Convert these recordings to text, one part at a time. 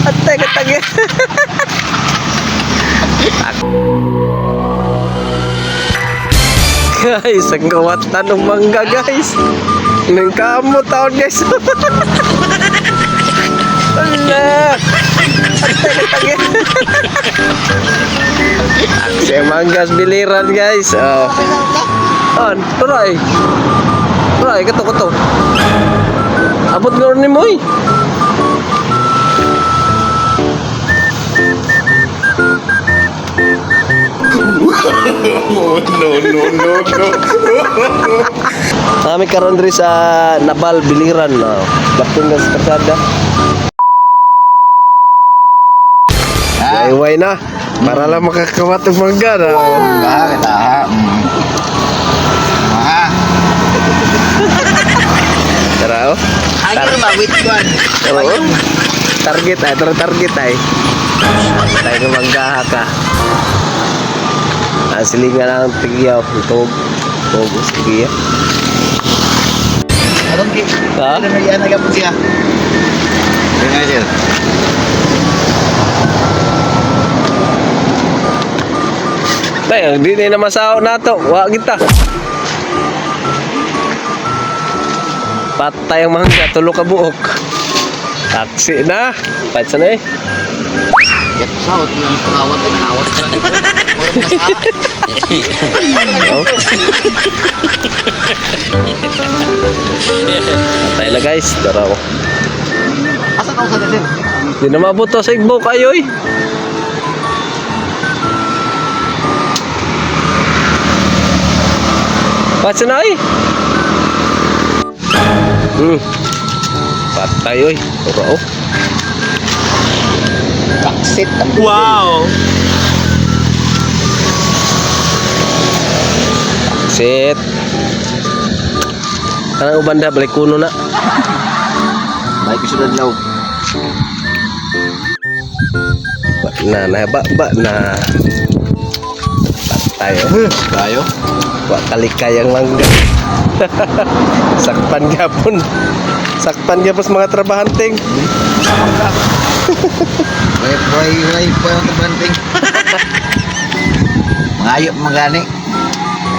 Atay katagi. Guys, ang kawatan ng mangga guys. Nang kamot taon guys. Allah. Atay katagi. Aksi manggas biliran guys. Oh. Turay. Turay, kato. Abot nga ni mo eh. No. Kami karon diri sa Nabal Biliran na. Lapin sa kasada. Way na. Para lang makakawat ng mangga na. Bakit Tara oh. Agir mawit kwan. Oo. Target ay, target ay. Tayo manggaha ka. Silingan ang tigyaw. Tug sige. Anong ki? Ha? Ano yan agad po siya? Nga sir. Tay, di na masaw nato. Wa kita. Patay ang mangga, tulo ka buok. Taksi na. Pahit sana eh. Get south yung awat ka. Oh. Patay na guys. Tara ko. Asa ka sa sir? Di na mabuto sa igbo kayo eh. Pahit sana eh. Patay oy. Tara oh. Taksit. Wow. Sit. Kanang ubanda balik kuno na. Baik sudah daw. Ba na. Patay oh. Kayo. Wa kalikay ang mangga. Sakpan gyapon. Sakpan gyapon sa mga trabahanting. Way pa yung tabanting. Mangayop magani.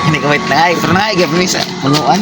Hindi ko wait na ay. Pero na ay, gapin sa punuan.